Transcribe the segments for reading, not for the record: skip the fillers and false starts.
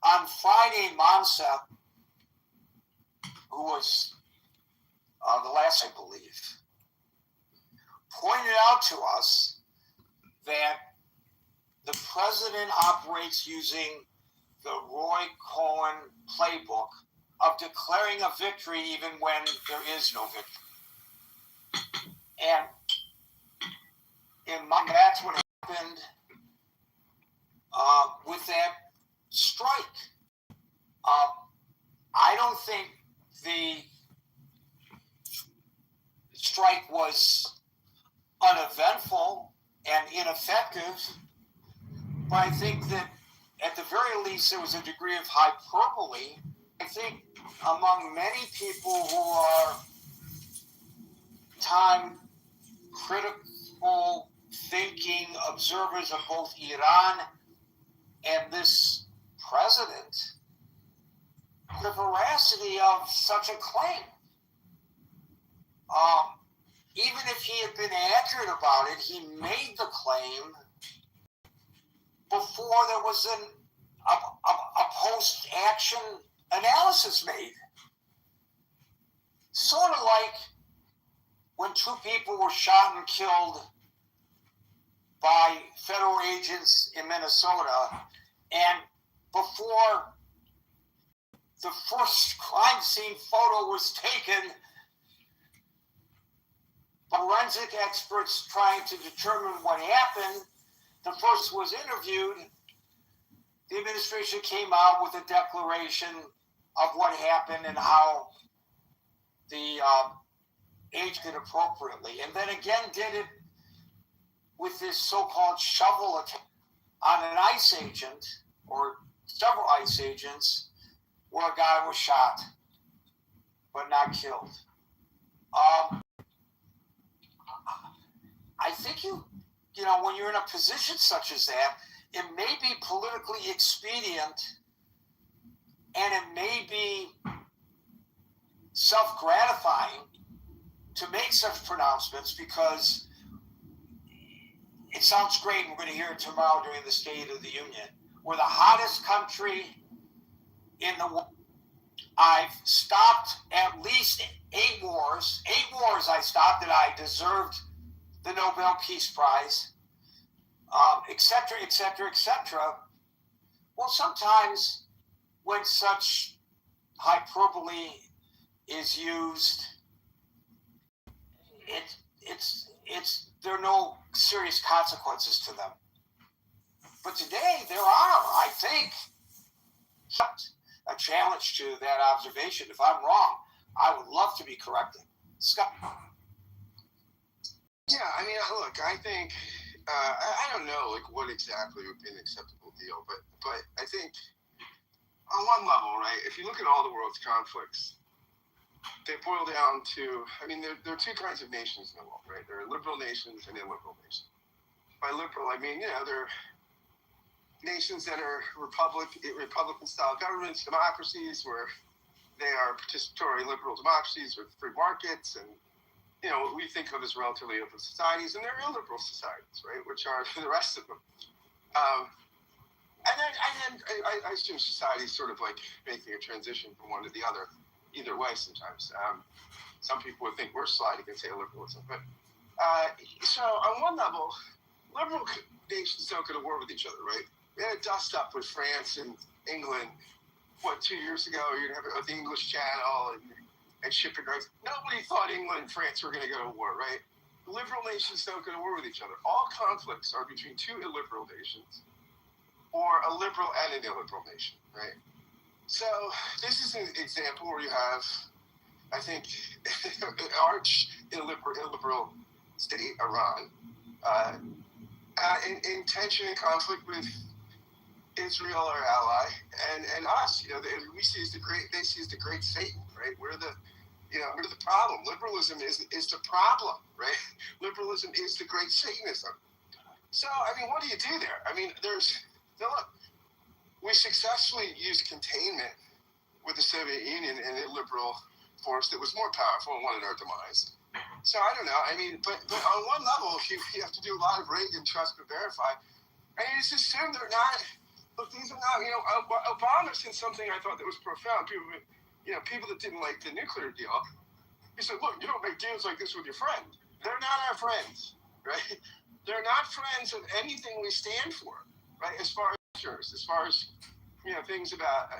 On Friday, Monsa, who was the last, I believe, pointed out to us that the president operates using the Roy Cohn playbook of declaring a victory even when there is no victory. And that's what happened with that strike. I don't think the strike was uneventful and ineffective, but I think that at the very least there was a degree of hyperbole. I think among many people who are time critical thinking observers of both Iran and this president, the veracity of such a claim. Even if he had been accurate about it, he made the claim before there was a post-action analysis made. Sort of like when two people were shot and killed by federal agents in Minnesota, and before the first crime scene photo was taken, forensic experts trying to determine what happened, the first was interviewed, the administration came out with a declaration of what happened and how the agent did appropriately, and then again did it with this so-called shovel attack on an ICE agent, or several ICE agents, where a guy was shot but not killed. I think you know, when you're in a position such as that, it may be politically expedient and it may be self-gratifying to make such pronouncements because it sounds great. We're going to hear it tomorrow during the State of the Union. We're the hottest country in the world. I've stopped at least 8 wars. 8 wars I stopped that I deserved the Nobel Peace Prize, et cetera, et cetera, et cetera. Well, sometimes when such hyperbole is used, there are no serious consequences to them. But today there are, I think, a challenge to that observation. If I'm wrong, I would love to be corrected. Scott. Yeah, I mean, look, I think, I don't know, like, what exactly would be an acceptable deal, but I think, on one level, right, if you look at all the world's conflicts, they boil down to, I mean, there are 2 kinds of nations in the world, right? There are liberal nations and illiberal nations. By liberal, I mean, there are nations that are Republican-style governments, democracies, where they are participatory liberal democracies with free markets and, what we think of as relatively open societies, and there are illiberal societies, right, which are the rest of them. And then I assume society is sort of like making a transition from one to the other, either way sometimes. Some people would think we're sliding into illiberalism. But so on one level, liberal nations don't go to war with each other, right? We had a dust up with France and England, 2 years ago? You're going to have the English Channel and shipping rights. Nobody thought England and France were going to go to war, right? Liberal nations don't go to war with each other. All conflicts are between 2 illiberal nations or a liberal and an illiberal nation, right? So this is an example where you have, I think, an arch illiberal state, Iran, in tension and conflict with Israel, our ally, and us. We see as they see as the great Satan, right? We're the problem. Liberalism is the problem, right? Liberalism is the great Satanism. So, I mean, what do you do there? I mean, look, we successfully used containment with the Soviet Union and a liberal force that was more powerful and wanted our demise. So I don't know. I mean, but on one level, you have to do a lot of Reagan trust but verify. I mean, it's assumed they're not look, these are not, Obama said something I thought that was profound. People that didn't like the nuclear deal, he said, look, you don't make deals like this with your friend. They're not our friends, right? They're not friends of anything we stand for, right? As far as things about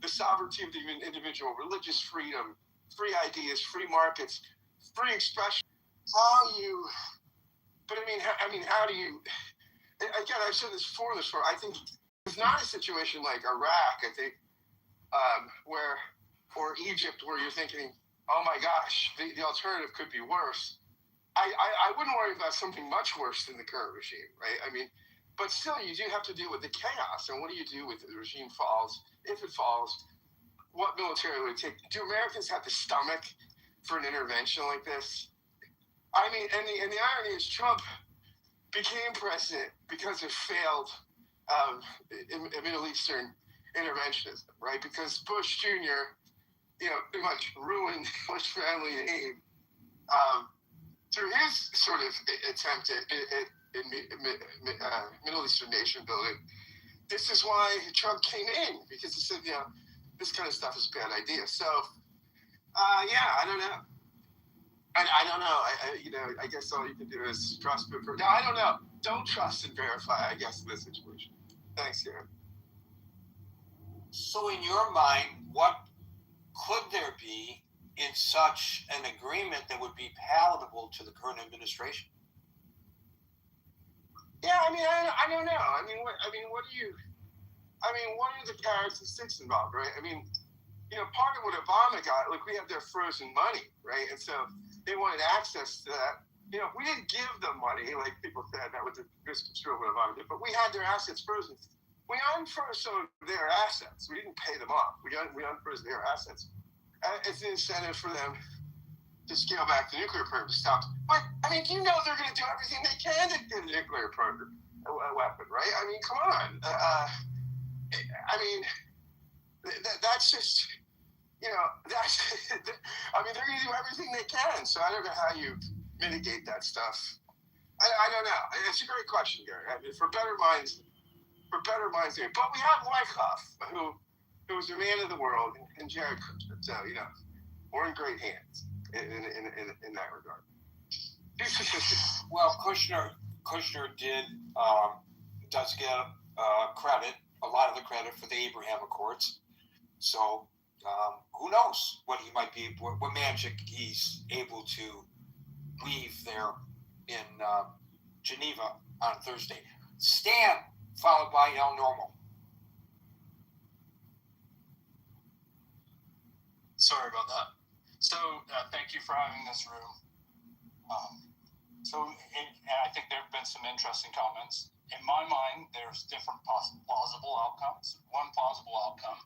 the sovereignty of the individual, religious freedom, free ideas, free markets, free expression. How do you? Again, I've said this before. I think it's not a situation like Iraq. I think or Egypt, where you're thinking, oh my gosh, the alternative could be worse. I wouldn't worry about something much worse than the current regime, right? But still, you do have to deal with the chaos. And what do you do if the regime falls? If it falls, what military would it take? Do Americans have the stomach for an intervention like this? And the irony is Trump became president because of failed Middle Eastern interventionism, right? Because Bush Jr., pretty much ruined Bush family name through his sort of attempt at Middle Eastern nation building. This is why Trump came in, because he said, this kind of stuff is a bad idea. So, I don't know. I don't know. I guess all you can do is trust. No, I don't know. Don't trust and verify, I guess, in this situation. Thanks, Gary. So in your mind, what could there be in such an agreement that would be palatable to the current administration? Yeah, I don't know. What are the characteristics involved, right? Part of what Obama got, like, we have their frozen money, right? And so they wanted access to that. We didn't give them money, like people said. That was a misconstrued what Obama did. But we had their assets frozen. We unfroze some of their assets. We didn't pay them off. We unfroze their assets. It's an incentive for them to scale back the nuclear program, to stop. But, they're going to do everything they can to get a nuclear program, a weapon, right? Come on. That's just, they're going to do everything they can. So I don't know how you mitigate that stuff. I don't know. It's a great question, Gary. For better minds, but we have Wyckoff, who was a man of the world, and Jared Kushner. So, we're in great hands in that regard. Well, Kushner does get credit, a lot of the credit for the Abraham Accords. So who knows what magic he's able to weave there in Geneva on Thursday. Stan, followed by El Normal. Sorry about that. So thank you for having this room. And I think there have been some interesting comments. In my mind, there's different plausible outcomes. One plausible outcome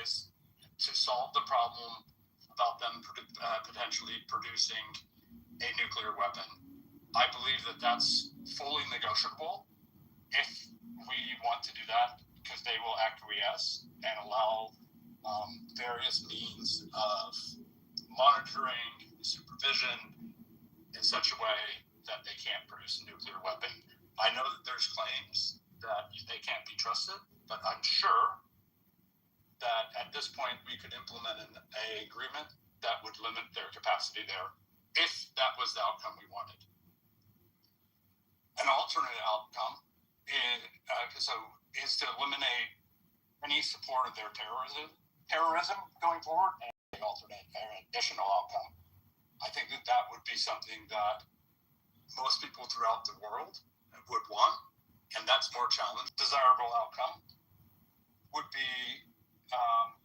is to solve the problem about them potentially producing a nuclear weapon. I believe that that's fully negotiable if we want to do that, because they will acquiesce and allow various means of monitoring, supervision in such a way that they can't produce a nuclear weapon. I know that there's claims that they can't be trusted, but I'm sure that at this point we could implement an agreement that would limit their capacity there, if that was the outcome we wanted. An alternate outcome is to eliminate any support of their terrorism going forward, and an additional outcome. I think that would be something that most people throughout the world would want, and that's more challenging. Desirable outcome would be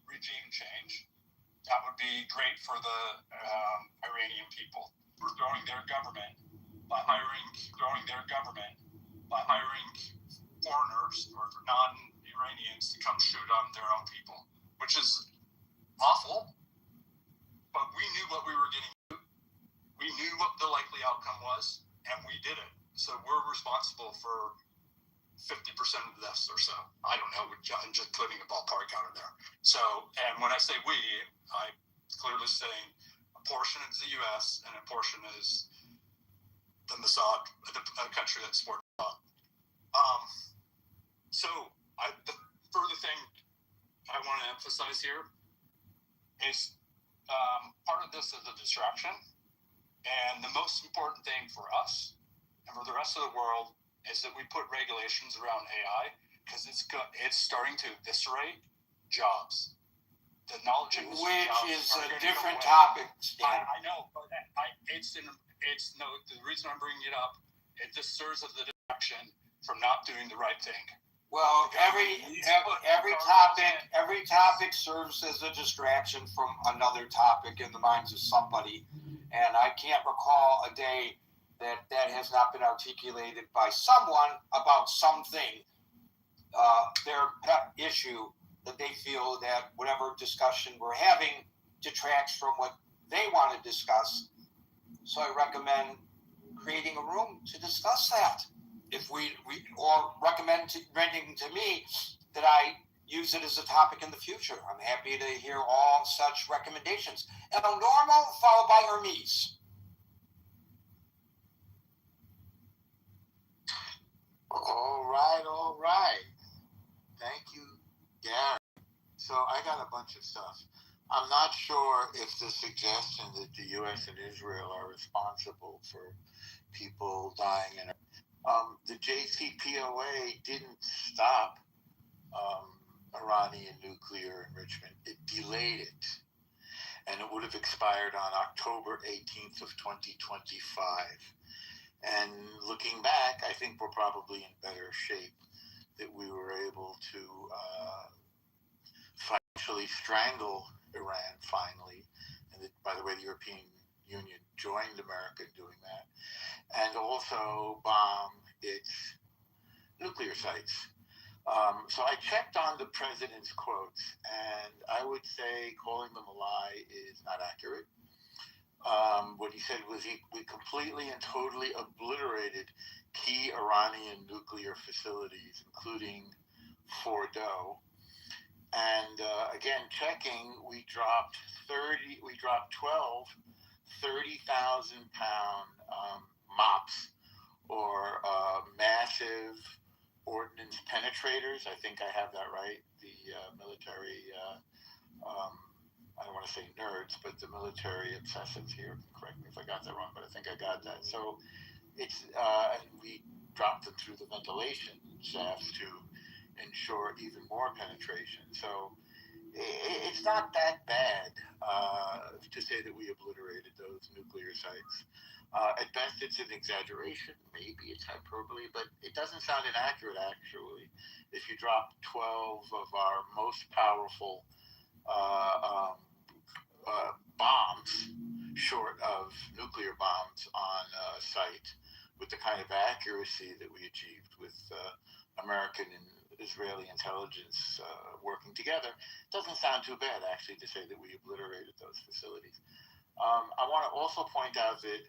regime change. That would be great for the Iranian people. We're growing their government by hiring foreigners or non-Iranians to come shoot on their own people, which is awful. But we knew what we were getting. We knew what the likely outcome was, and we did it. So we're responsible for 50% of the deaths or so. I don't know. I'm just putting a ballpark out of there. So, and when I say we, I'm clearly saying a portion is the U.S. and a portion is the Mossad, a country that supports Mossad. So emphasize here is part of this is a distraction. And the most important thing for us and for the rest of the world is that we put regulations around AI because it's starting to eviscerate jobs. The knowledge industry Which is jobs a different topic, Stan. I know, but the reason I'm bringing it up, it just serves as the distraction from not doing the right thing. Well, every topic serves as a distraction from another topic in the minds of somebody, and I can't recall a day that has not been articulated by someone about something, their pet issue that they feel that whatever discussion we're having detracts from what they want to discuss. So I recommend creating a room to discuss that. If we or recommending to me that I use it as a topic in the future. I'm happy to hear all such recommendations. El Normo followed by Hermes. All right. Thank you, Gary. So I got a bunch of stuff. I'm not sure if the suggestion that the U.S. and Israel are responsible for people dying in the JCPOA didn't stop Iranian nuclear enrichment. It delayed it. And it would have expired on October 18th of 2025. And looking back, I think we're probably in better shape that we were able to financially strangle Iran finally. And that, by the way, the European Union joined America in doing that. And also bomb its nuclear sites. So I checked on the president's quotes, and I would say calling them a lie is not accurate. What he said was we completely and totally obliterated key Iranian nuclear facilities, including Fordo. And again, checking, we dropped 12 30,000-pound MOPs, or massive ordnance penetrators. I think I have that right. The military, I don't want to say nerds, but the military obsessives here, correct me if I got that wrong, but I think I got that. So it's, and we dropped them through the ventilation shafts to ensure even more penetration. So it's not that bad to say that we obliterated those nuclear sites. At best, it's an exaggeration. Maybe it's hyperbole, but it doesn't sound inaccurate, actually. If you drop 12 of our most powerful bombs, short of nuclear bombs, on a site with the kind of accuracy that we achieved with American and Israeli intelligence working together, doesn't sound too bad, actually, to say that we obliterated those facilities. I want to also point out that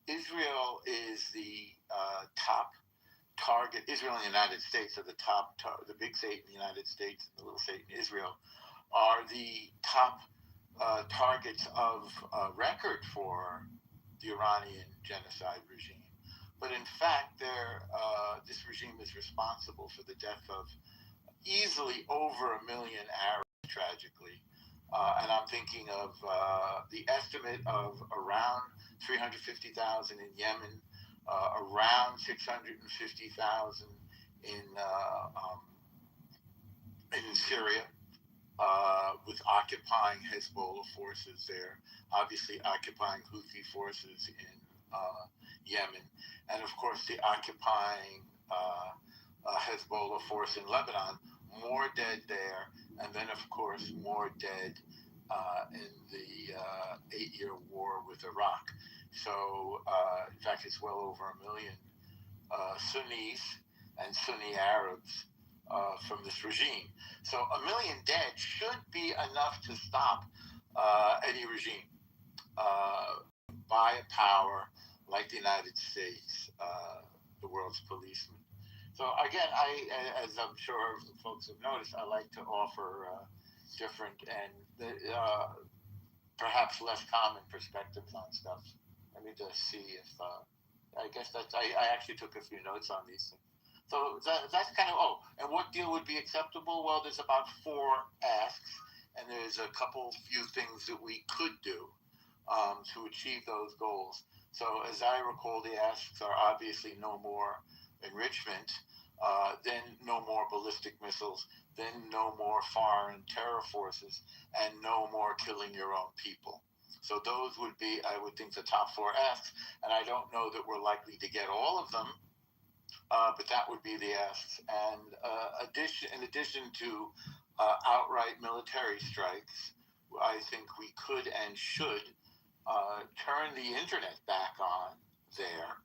Israel is the top target. Israel and the United States are the top, the big state in the United States and the little state in Israel are the top targets of record for the Iranian genocide regime. But in fact, this regime is responsible for the death of easily over 1 million Arabs, tragically. And I'm thinking of the estimate of around 350,000 in Yemen, around 650,000 in Syria, with occupying Hezbollah forces there, obviously occupying Houthi forces in Yemen, and of course the occupying Hezbollah force in Lebanon. More dead there, and then of course more dead in the 8-year war with Iraq. So in fact, it's well over 1 million Sunnis and Sunni Arabs from this regime. So 1 million dead should be enough to stop any regime by a power like the United States, the world's policeman. So again, as I'm sure folks have noticed, I like to offer different and perhaps less common perspectives on stuff. Let me just see if I guess I actually took a few notes on these things. So that's kind of, and what deal would be acceptable? Well, there's about 4 asks, and there's a few things that we could do to achieve those goals. So as I recall, the asks are obviously no more enrichment, then no more ballistic missiles, then no more foreign terror forces, and no more killing your own people. So those would be, I would think, the top 4 asks, and I don't know that we're likely to get all of them, but that would be the asks. And in addition to outright military strikes, I think we could and should turn the internet back on there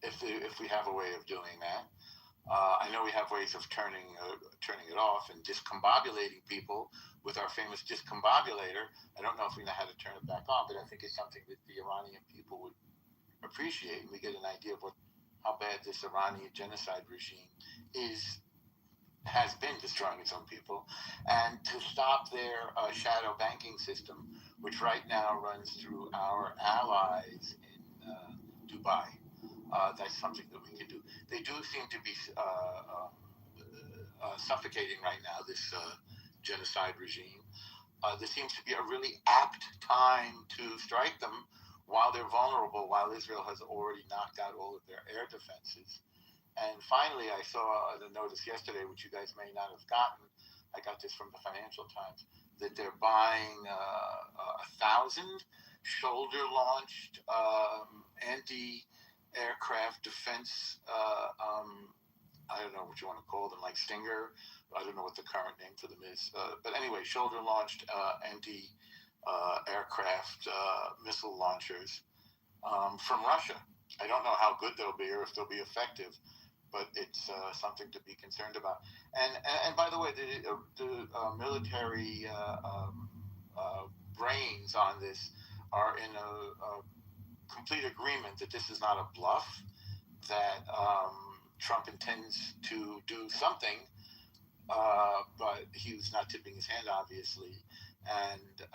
if we have a way of doing that. I know we have ways of turning it off and discombobulating people with our famous discombobulator. I don't know if we know how to turn it back on, but I think it's something that the Iranian people would appreciate, and we get an idea of how bad this Iranian genocide regime has been destroying its own people, and to stop their shadow banking system, which right now runs through our allies in Dubai. That's something that we can do. They do seem to be suffocating right now, this genocide regime. There seems to be a really apt time to strike them while they're vulnerable, while Israel has already knocked out all of their air defenses. And finally, I saw the notice yesterday, which you guys may not have gotten. I got this from the Financial Times, that they're buying 1,000 shoulder-launched anti-aircraft defense, I don't know what you want to call them, like Stinger. I don't know what the current name for them is. But anyway, shoulder-launched anti-aircraft missile launchers from Russia. I don't know how good they'll be or if they'll be effective, but it's something to be concerned about. And by the way, the military brains on this are in a complete agreement that this is not a bluff, that Trump intends to do something, but he was not tipping his hand, obviously. And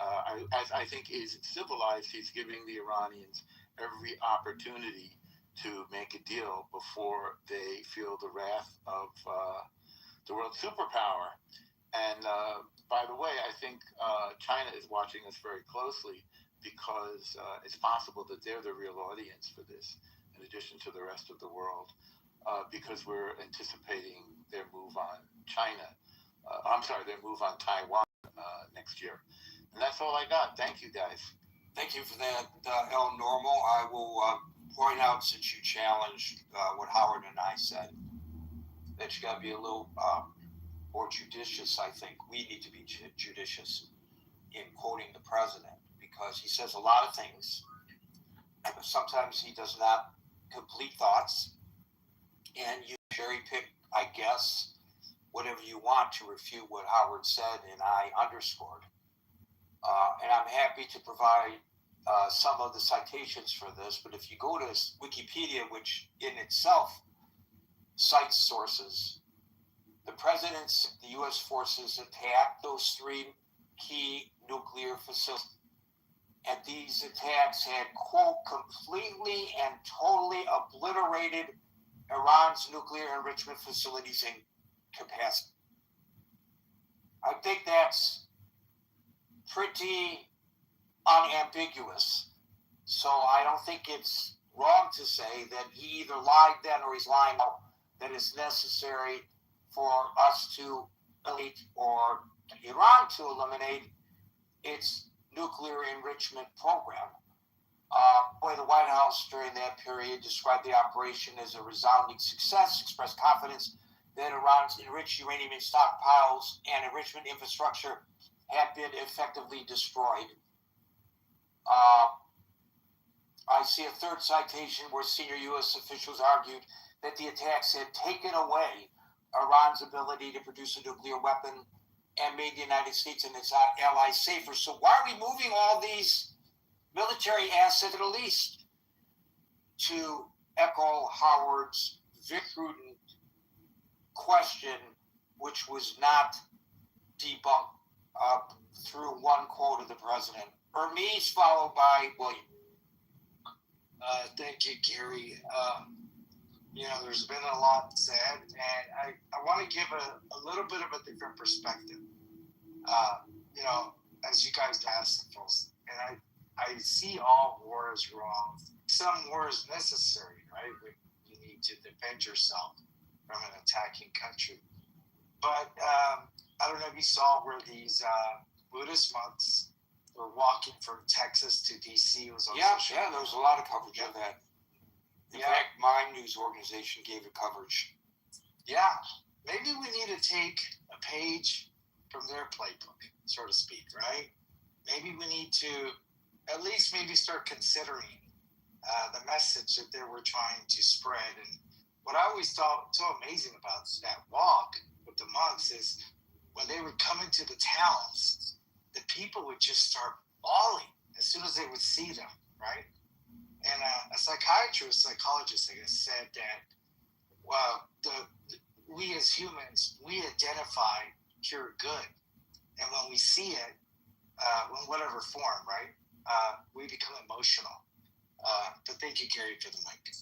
as I think is civilized, he's giving the Iranians every opportunity to make a deal before they feel the wrath of the world superpower. And by the way, I think China is watching us very closely, because it's possible that they're the real audience for this, in addition to the rest of the world, because we're anticipating their move on their move on Taiwan next year. And that's all I got. Thank you, guys. Thank you for that, El Normal. I will point out, since you challenged what Howard and I said, that you got to be a little more judicious. I think we need to be judicious in quoting the president, because he says a lot of things. Sometimes he does not complete thoughts, and you cherry pick, I guess, whatever you want to refute what Howard said and I underscored. And I'm happy to provide some of the citations for this, but if you go to Wikipedia, which in itself cites sources, the U.S. forces attacked those 3 key nuclear facilities, and these attacks had, quote, completely and totally obliterated Iran's nuclear enrichment facilities and capacity. I think that's pretty unambiguous. So I don't think it's wrong to say that he either lied then or he's lying now, that it's necessary for us to eliminate, or Iran to eliminate, its nuclear enrichment program. The White House during that period described the operation as a resounding success, expressed confidence that Iran's enriched uranium stockpiles and enrichment infrastructure had been effectively destroyed. I see a third citation where senior U.S. officials argued that the attacks had taken away Iran's ability to produce a nuclear weapon and made the United States and its allies safer. So why are we moving all these military assets to the Middle East? To echo Howard's very prudent question, which was not debunked through one quote of the president. Hermes, followed by William. Thank you, Gary. there's been a lot said, and I want to give a little bit of a different perspective. As you guys asked, folks, and I see all war is wrong. Some war is necessary, right? You need to defend yourself from an attacking country. But I don't know if you saw where these Buddhist monks were walking from Texas to D.C. It was on social media. There was a lot of coverage of that. In fact, my news organization gave it coverage. Yeah, maybe we need to take a page from their playbook, so to speak, right? Maybe we need to at least maybe start considering the message that they were trying to spread. And what I always thought so amazing about that walk with the monks is when they would come into the towns, the people would just start bawling as soon as they would see them, right? And a psychologist, I guess, said that, well, we as humans, we identify pure good. And when we see it, in whatever form, right, we become emotional. But thank you, Gary, for the mic.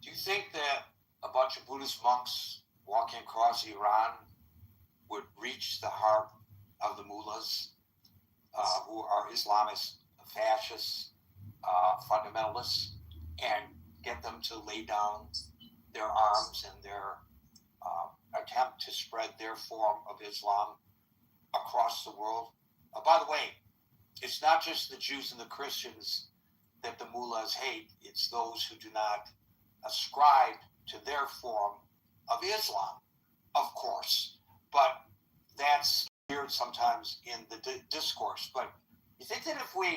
Do you think that a bunch of Buddhist monks walking across Iran would reach the heart of the mullahs, who are Islamist fascists, fundamentalists, and get them to lay down their arms and their attempt to spread their form of Islam across the world? By the way, it's not just the Jews and the Christians that the mullahs hate. It's those who do not ascribe to their form of Islam, of course. But that's weird sometimes in the discourse. But you think that if we,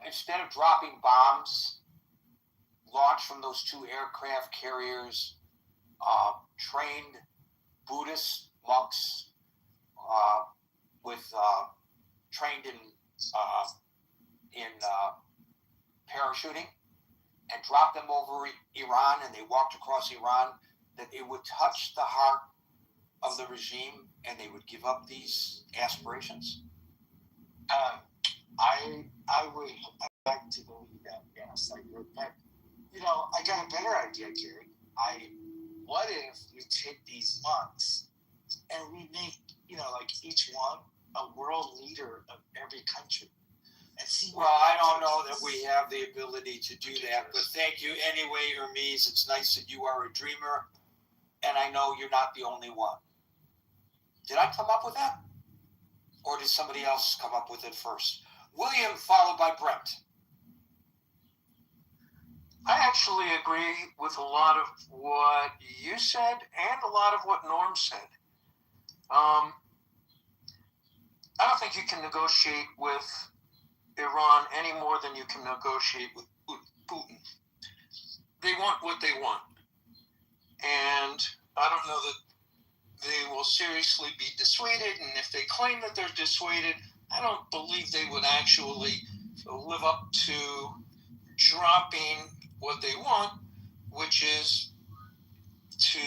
instead of dropping bombs launched from those 2 aircraft carriers, trained Buddhist monks trained in parachuting, and dropped them over Iran, and they walked across Iran, that it would touch the heart of the regime and they would give up these aspirations? I would like to believe that, yes, I would. But, I got a better idea, Gary. What if we take these monks and we make, each one a world leader of every country? And see. Well, I don't know that we have the ability to do that, but thank you anyway, Hermes. It's nice that you are a dreamer, and I know you're not the only one. Did I come up with that? Or did somebody else come up with it first? William, followed by Brent. I actually agree with a lot of what you said and a lot of what Norm said. I don't think you can negotiate with Iran any more than you can negotiate with Putin. They want what they want. And I don't know that they will seriously be dissuaded. And if they claim that they're dissuaded, I don't believe they would actually live up to dropping what they want, which is to,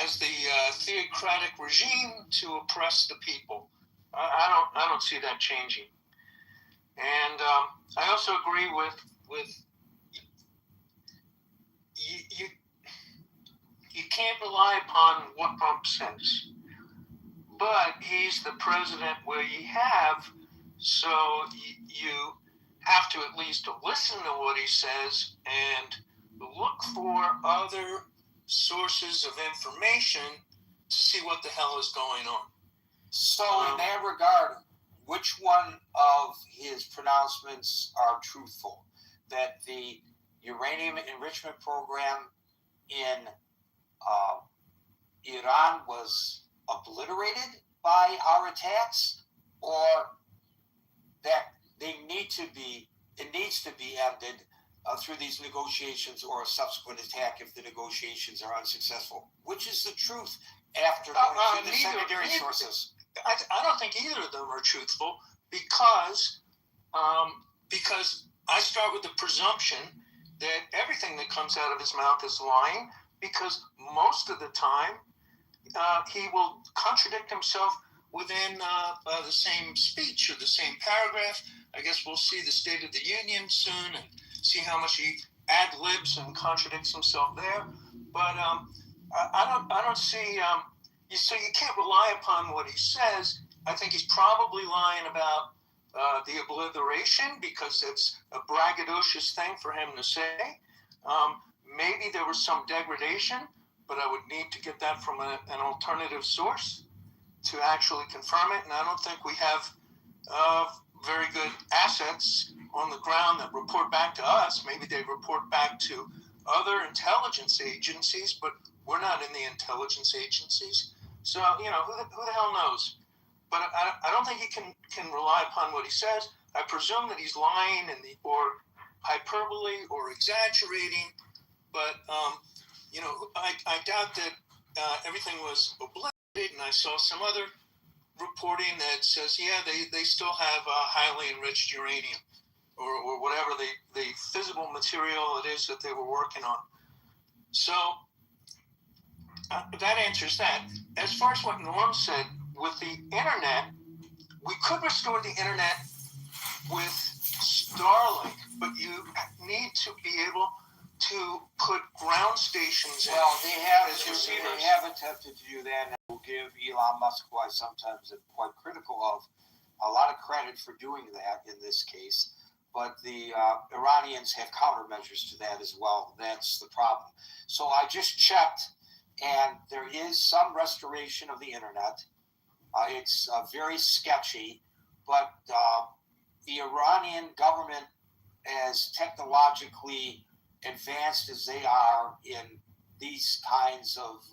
as the theocratic regime, to oppress the people. I don't see that changing. And I also agree with you can't rely upon what Trump says. But he's the president we have, so you have to at least listen to what he says and look for other sources of information to see what the hell is going on. So in that regard, which one of his pronouncements are truthful? That the uranium enrichment program in Iran was obliterated by our attacks, or that it needs to be ended through these negotiations, or a subsequent attack if the negotiations are unsuccessful? Which is the truth after going through the secondary sources? I don't think either of them are truthful because I start with the presumption that everything that comes out of his mouth is lying, because most of the time he will contradict himself within the same speech or the same paragraph. I guess we'll see the State of the Union soon, and see how much he ad-libs and contradicts himself there. But I don't see. So you can't rely upon what he says. I think he's probably lying about the obliteration because it's a braggadocious thing for him to say. Maybe there was some degradation, but I would need to get that from an alternative source to actually confirm it. And I don't think we have very good assets on the ground that report back to us. Maybe they report back to other intelligence agencies, but we're not in the intelligence agencies. So, who the hell knows? But I don't think he can rely upon what he says. I presume that he's lying or hyperbole or exaggerating. But, I doubt that everything was obliterated. And I saw some other reporting that says, they still have highly enriched uranium or whatever the physical material it is that they were working on. So that answers that. As far as what Norm said, with the internet, we could restore the internet with Starlink, but you need to be able to put ground stations in. Well, they have attempted to do that, and I will give Elon Musk, who I sometimes am quite critical of, a lot of credit for doing that in this case. But the Iranians have countermeasures to that as well. That's the problem. So I just checked, and there is some restoration of the internet. It's very sketchy, but the Iranian government, as technologically advanced as they are in these kinds of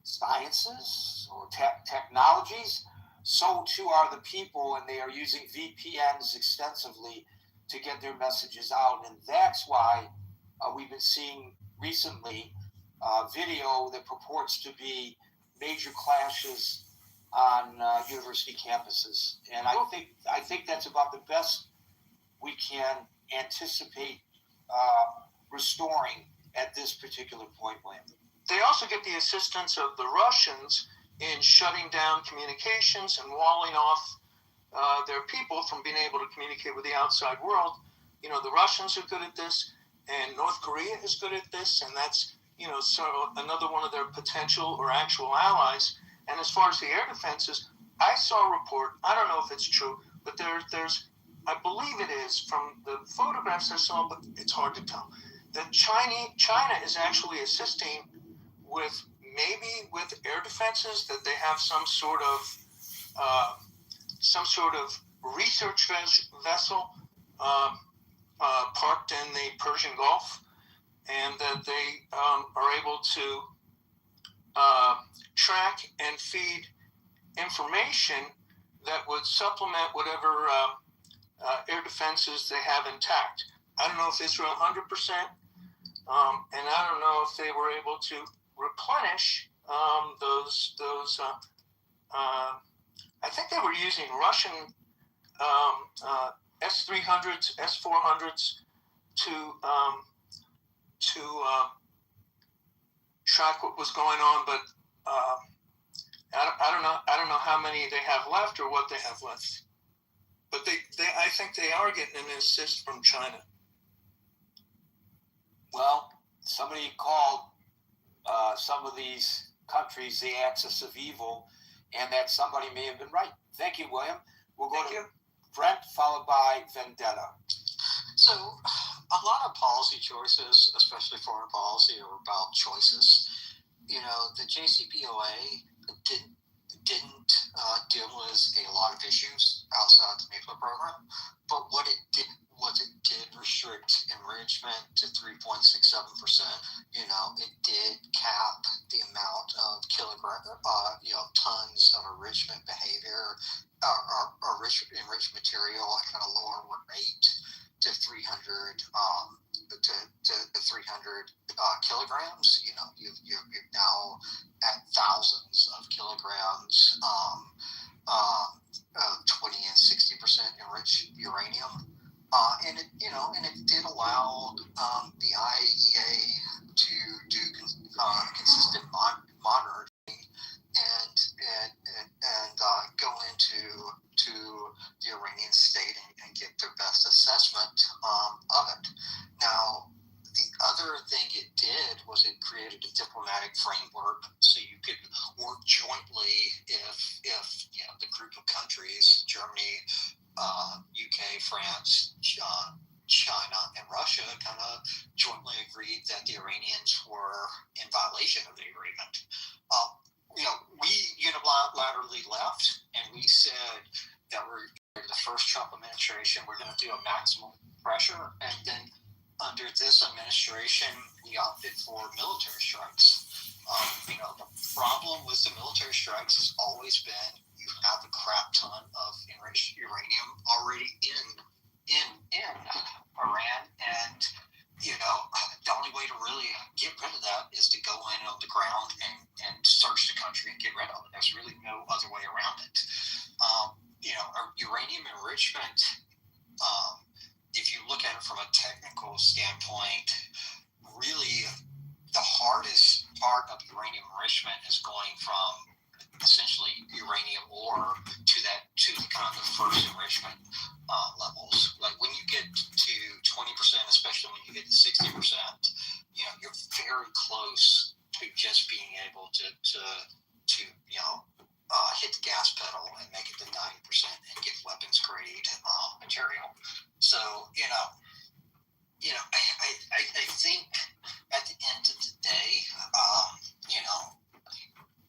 sciences or technologies, so too are the people, and they are using VPNs extensively to get their messages out. And that's why we've been seeing recently video that purports to be major clashes on university campuses. And I think that's about the best we can anticipate restoring at this particular point, William. They also get the assistance of the Russians in shutting down communications and walling off their people from being able to communicate with the outside world. The Russians are good at this, and North Korea is good at this, and that's, sort of another one of their potential or actual allies. And as far as the air defenses, I saw a report, I don't know if it's true, but there's I believe it is, from the photographs I saw, but it's hard to tell, that China is actually assisting with air defenses, that they have some sort of research vessel parked in the Persian Gulf, and that they are able to track and feed information that would supplement whatever air defenses they have intact. I don't know if Israel 100%, and I don't know if they were able to replenish those. I think they were using Russian S-300s, S-400s to track what was going on, but I don't know how many they have left or what they have left. But I think they are getting an assist from China. Well, somebody called some of these countries the axis of evil, and that somebody may have been right. Thank you, William. We'll go to Brent, followed by Vendetta. So, a lot of policy choices, especially foreign policy, are about choices. The JCPOA didn't deal with a lot of issues outside the nuclear program, but what it did restrict enrichment to 3.67%. It did cap the amount of tons of enrichment behavior, enriched material at a lower rate to 300 to 300 kilograms. You're now at thousands of kilograms, 20 and 60% enriched uranium. And it did allow the IAEA to do consistent monitoring and go into the Iranian state and get their best assessment created a diplomatic framework so you could work jointly if the group of countries, Germany, UK, France, China, and Russia kind of jointly agreed that the Iranians were in violation of the agreement. We unilaterally left, and we said that we're the first Trump administration, we're going to do a maximum pressure, and then under this administration, we opted for military strikes. The problem with the military strikes has always been you have a crap ton of enriched uranium already in Iran, and the only way to really get rid of that is to go in on the ground and search the country and get rid of it. There's really no other way around it. Uranium enrichment, if you look at it from a technical standpoint, really the hardest part of uranium enrichment is going from essentially uranium ore to the kind of the first enrichment levels. Like when you get to 20%, especially when you get to 60%, you're very close to just being able to hit the gas pedal and make it to 90% and get weapons grade material. So I think at the end of the day,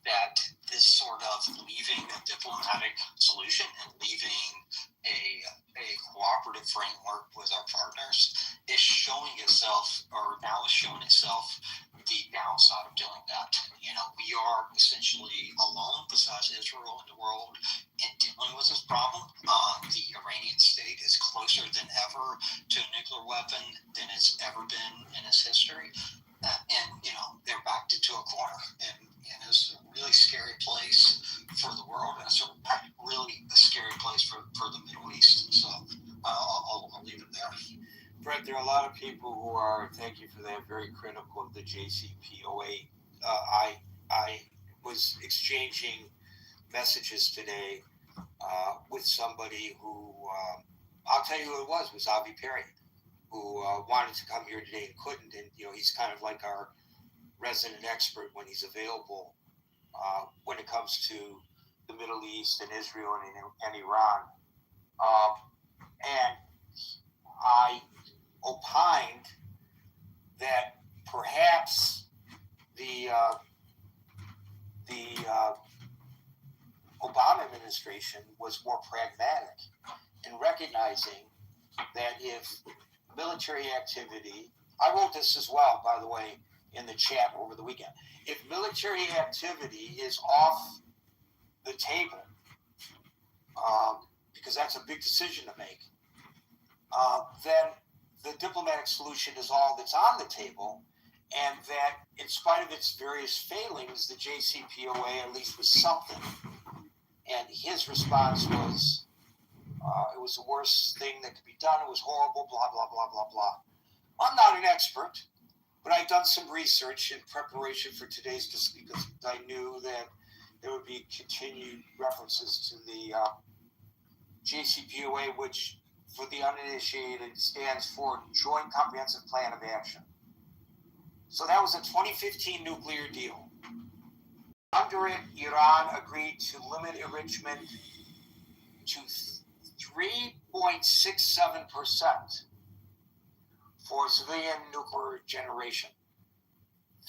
that this sort of leaving a diplomatic solution and leaving a cooperative framework with our partners is showing itself the downside of doing that. We are essentially alone besides Israel in the world in dealing with this problem. The Iranian state is closer than ever to a nuclear weapon than it's ever been in its history. And they're backed into a corner, and it's a really scary place for the world, and it's a really scary place for the Middle East. So I'll leave it there. Brett, there are a lot of people who are, thank you for that, very critical of the JCPOA. I was exchanging messages today with somebody who, I'll tell you who it was Avi Perry, who wanted to come here today and couldn't. And, he's kind of like our resident expert when he's available when it comes to the Middle East and Israel and Iran. And I opined that perhaps the Obama administration was more pragmatic in recognizing that if military activity, I wrote this as well, by the way, in the chat over the weekend. If military activity is off the table, because that's a big decision to make, then the diplomatic solution is all that's on the table, and that in spite of its various failings, the JCPOA at least was something. And his response was, it was the worst thing that could be done. It was horrible, blah, blah, blah, blah, blah. I'm not an expert, but I've done some research in preparation for today's discussion because I knew that there would be continued references to the JCPOA, which for the uninitiated stands for Joint Comprehensive Plan of Action. So that was a 2015 nuclear deal. Under it, Iran agreed to limit enrichment to 3.67% for civilian nuclear generation.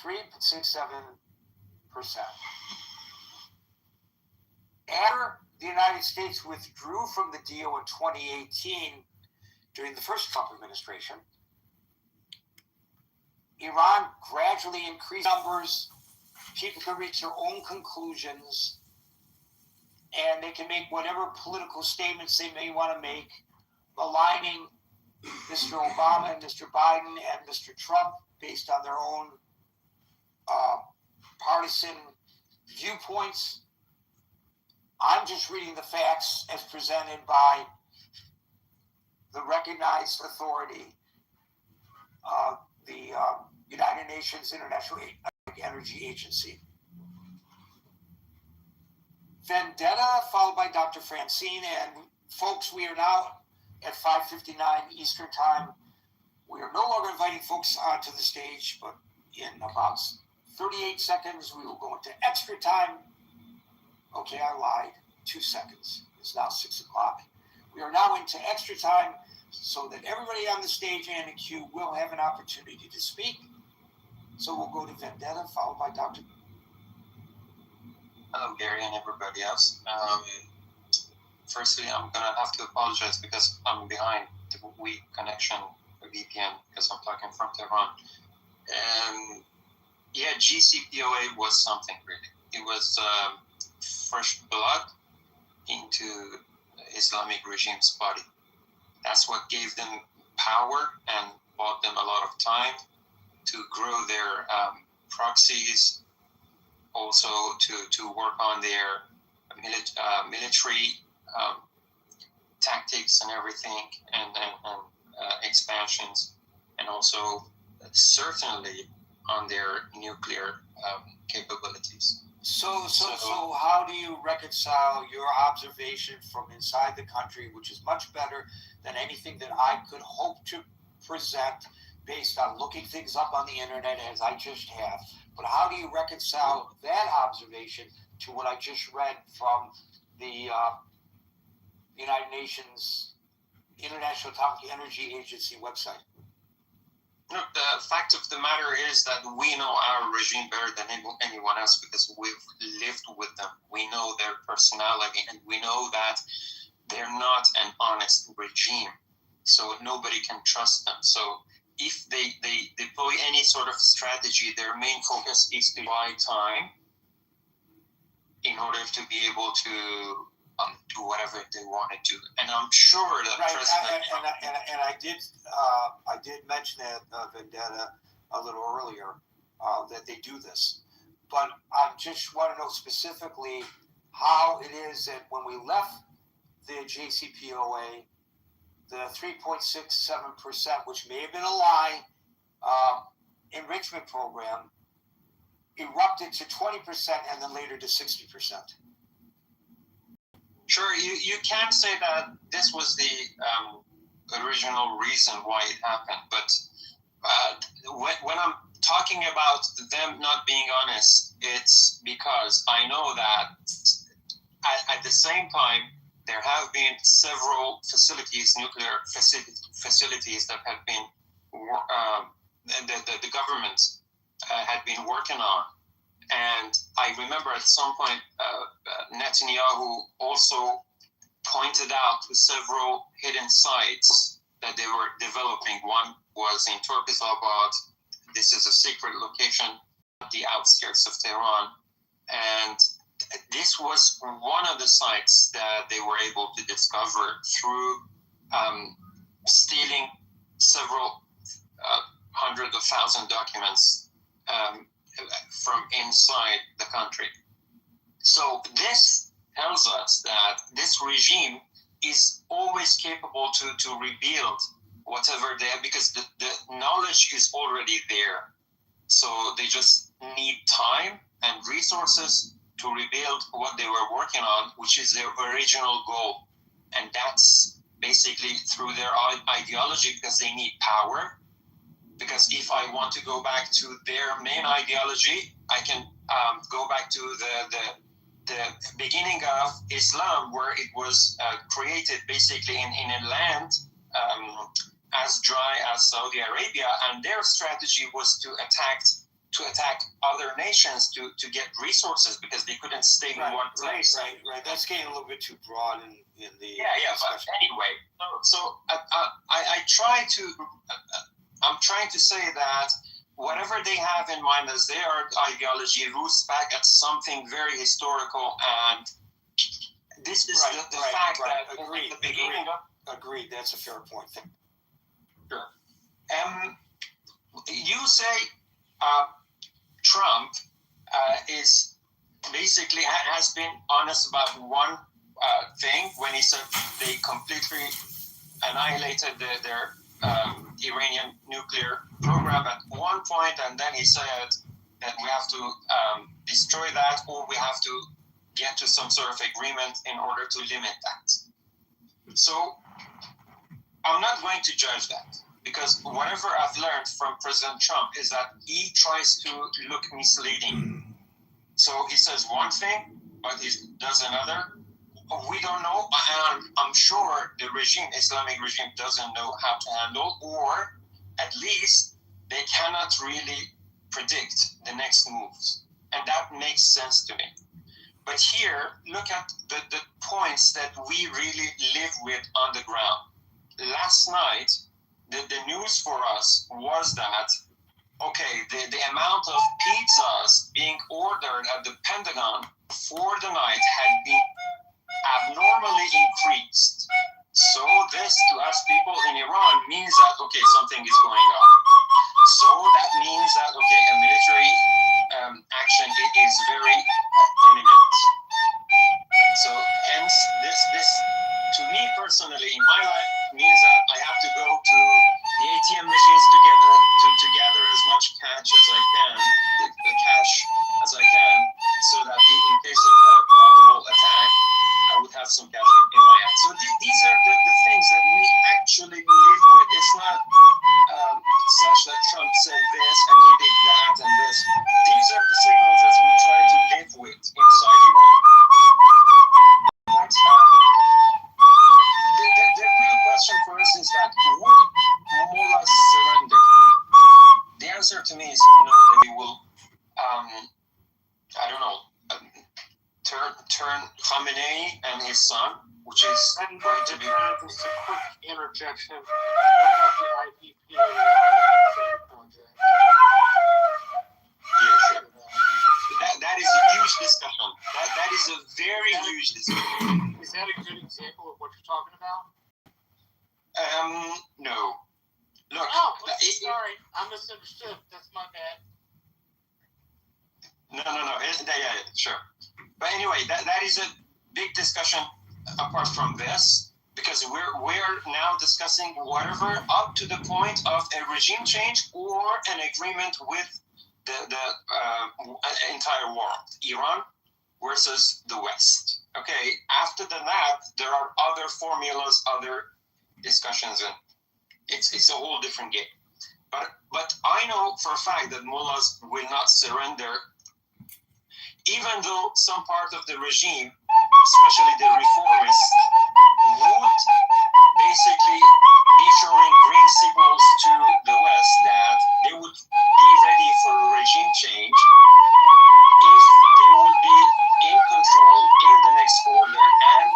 3.67%. After the United States withdrew from the deal in 2018 during the first Trump administration, Iran gradually increased numbers. People can reach their own conclusions, and they can make whatever political statements they may want to make, aligning Mr. Obama and Mr. Biden and Mr. Trump based on their own partisan viewpoints. I'm just reading the facts as presented by the recognized authority, the United Nations International Energy Agency. Vendetta, followed by Dr. Francine. And folks, we are now at 5:59 Eastern Time. We are no longer inviting folks onto the stage, but in about 38 seconds. We will go into extra time. Okay, I lied. 2 seconds. It's now 6 o'clock. We are now into extra time so that everybody on the stage and the queue will have an opportunity to speak. So we'll go to Vendetta, followed by Dr. Hello, Gary, and everybody else. Firstly, I'm gonna have to apologize because I'm behind the weak connection VPN because I'm talking from Tehran. Yeah, GCPOA was something really. It was fresh blood into Islamic regime's body. That's what gave them power and bought them a lot of time to grow their proxies, also to work on their military tactics and everything, and expansions, and also certainly on their nuclear capabilities. So how do you reconcile your observation from inside the country, which is much better than anything that I could hope to present based on looking things up on the internet as I just have? But how do you reconcile that observation to what I just read from the United Nations International Atomic Energy Agency website? Look, the fact of the matter is that we know our regime better than anyone else because we've lived with them. We know their personality, and we know that they're not an honest regime. So nobody can trust them. So if they deploy any sort of strategy, their main focus is to buy time in order to be able to do whatever they want to do. And I'm sure that President I did mention that Vendetta a little earlier that they do this, but I just want to know specifically how it is that when we left the JCPOA, the 3.67%, which may have been a lie, enrichment program erupted to 20% and then later to 60%. Sure, you can say that this was the original reason why it happened, but when I'm talking about them not being honest, it's because I know that at the same time, there have been several facilities, nuclear facilities that have been, the government had been working on. And I remember at some point, Netanyahu also pointed out several hidden sites that they were developing. One was in Turkisabad. This is a secret location at the outskirts of Tehran. And this was one of the sites that they were able to discover through stealing several hundred of thousand documents from inside the country. So this tells us that this regime is always capable to rebuild whatever they have, because the knowledge is already there. So they just need time and resources to rebuild what they were working on, which is their original goal. And that's basically through their ideology, because they need power. Because if I want to go back to their main ideology, I can go back to the beginning of Islam, where it was created basically in a land as dry as Saudi Arabia, and their strategy was to attack other nations to get resources, because they couldn't stay in one place. Right. That's getting a little bit too broad in the discussion. But anyway, so I try to. I'm trying to say that whatever they have in mind as their ideology roots back at something very historical, and this is the fact that at the beginning of... Agreed, that's a fair point. Sure. You say Trump is basically has been honest about one thing when he said they completely annihilated their Iranian nuclear program at one point, and then he said that we have to destroy that, or we have to get to some sort of agreement in order to limit that. So I'm not going to judge that. because whatever I've learned from President Trump is that he tries to look misleading. So he says one thing, but he does another. We don't know, and I'm sure the Islamic regime doesn't know how to handle, or at least they cannot really predict the next moves. And that makes sense to me. But here, look at the points that we really live with on the ground. Last night, the news for us was that, okay, the amount of pizzas being ordered at the Pentagon for the night had been abnormally increased. So this, to us people in Iran, means that, okay, something is going on. So that means that, okay, a military action is very imminent. So hence, this to me personally in my life means that I have to go to the ATM machines to gather as much cash as I can, so that in case of a probable attack, I would have some cash in my hand. So these are the things that we actually live with. It's not such that Trump said this and he did that and this. These are the signals that we try to live with inside Iran. But the real question for us is that would mullahs surrender? The answer to me is no. They will, I don't know, turn Khamenei and his son, which is And going to be. just a quick interjection. What about the IPP project? Yeah, sure. That is a huge discussion. That is a very huge discussion. Is that a good example of what you're talking about? No. Look. Oh, sorry, I misunderstood. That's my bad. No. Yeah, sure. But anyway, that is a big discussion apart from this, because we're now discussing whatever up to the point of a regime change or an agreement with the entire world, Iran versus the West. Okay, after that, there are other formulas, other discussions, and it's a whole different game. But I know for a fact that mullahs will not surrender, even though some part of the regime, especially the reformists, would basically be showing green signals to the West that they would be ready for a regime change if they would be in control in the next order, and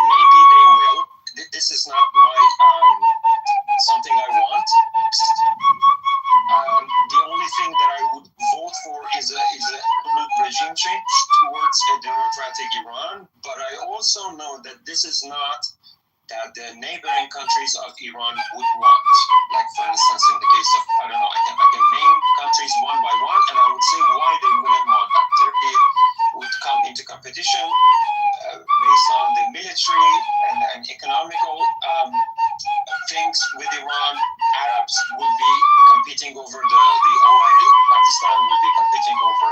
maybe they will. This is not my something I want. The only thing that I would vote for is a regime change towards a democratic Iran. But I also know that this is not that the neighboring countries of Iran would want. Like, for instance, in the case of, I don't know, I can name countries one by one, and I would say why they wouldn't want that. Turkey would come into competition based on the military and economical things with Iran. Arabs would be competing over the oil. Pakistan would be competing over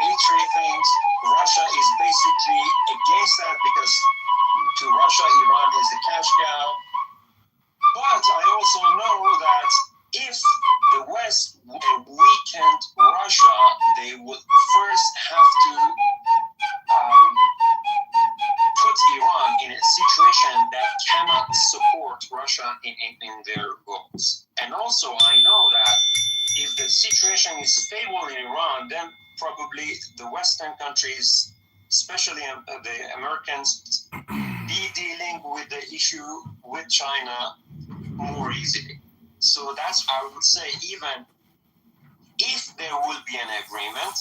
military things. Russia is basically against that because to Russia, Iran is the cash cow. But I also know that if the West weakened Russia, they would first have to put Iran in a situation that cannot support Russia in their goals. And also, I know that if the situation is stable in Iran, then probably the Western countries, especially the Americans, be dealing with the issue with China more easily. So that's, I would say, even if there will be an agreement,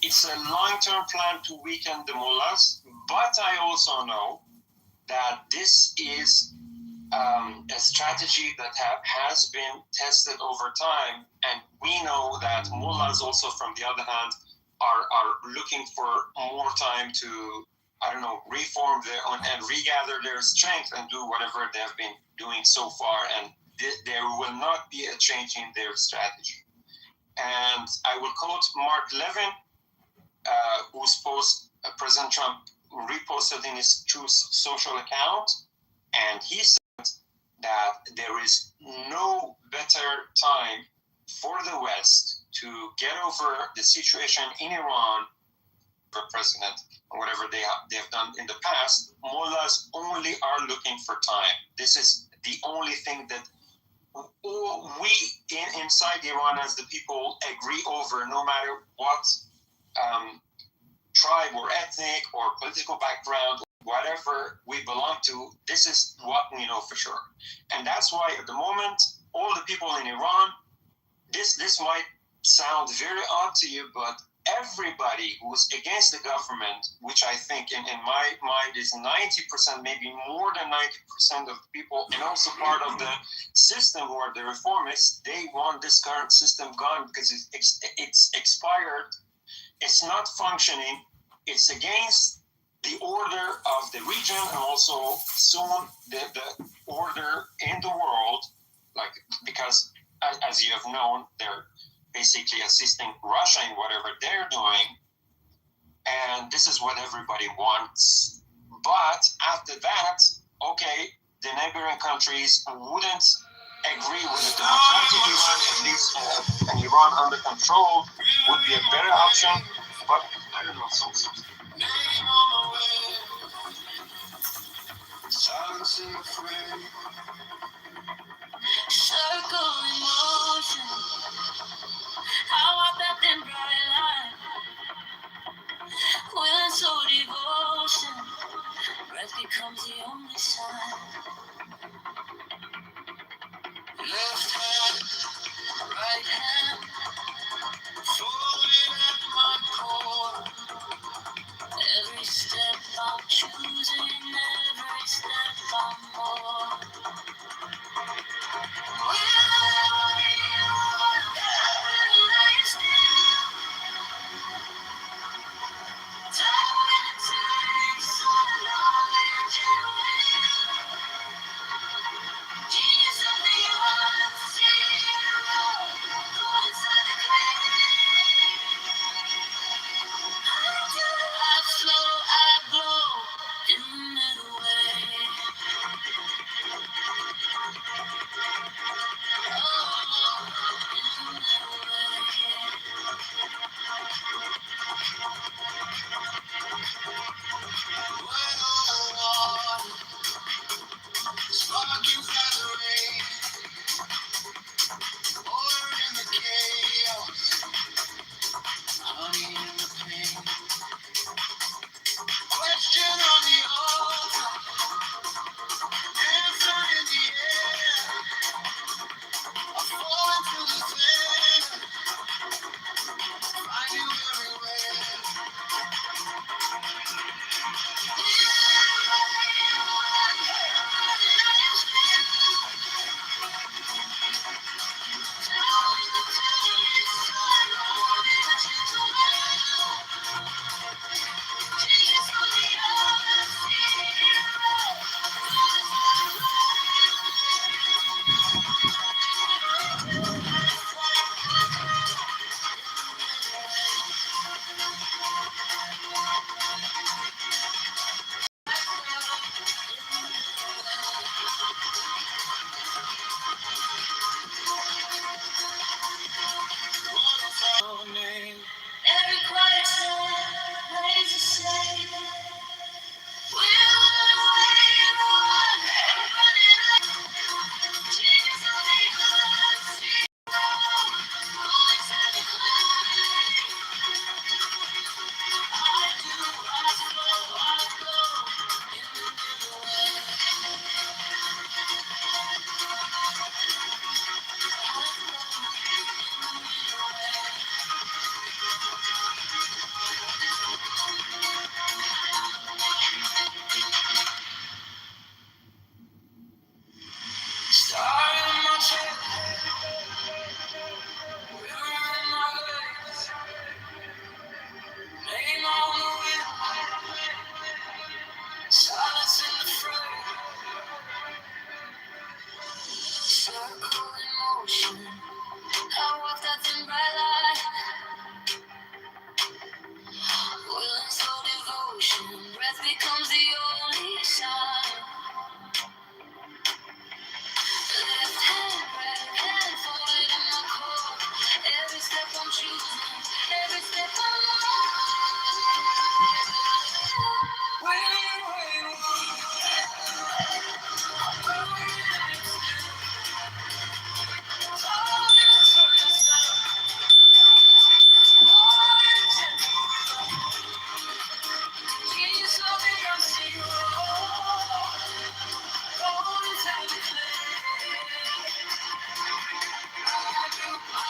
it's a long-term plan to weaken the mullahs. But I also know that this is a strategy that has been tested over time, and we know that mullahs also, from the other hand, are looking for more time to, I don't know, reform their own and regather their strength and do whatever they have been doing so far, and there will not be a change in their strategy. And I will quote Mark Levin, whose post President Trump reposted in his Truth social account, and he said that there is no better time for the West to get over the situation in Iran, for president, or whatever they have done in the past. Mullahs only are looking for time. This is the only thing that we inside Iran as the people agree over, no matter what tribe or ethnic or political background, whatever we belong to. This is what we know for sure. And that's why at the moment, all the people in Iran, this might sound very odd to you, but everybody who's against the government, which I think in my mind is 90%, maybe more than 90% of the people, and also part of the system who are the reformists, they want this current system gone because it's expired, it's not functioning, it's against the order of the region and also soon the order in the world, like, because as you have known, they're basically assisting Russia in whatever they're doing, and this is what everybody wants. But after that, okay, the neighboring countries wouldn't agree with the democratic Iran, at least an Iran under control would be a better option, but I don't know, something. Silence in the frame. Circle in motion. How I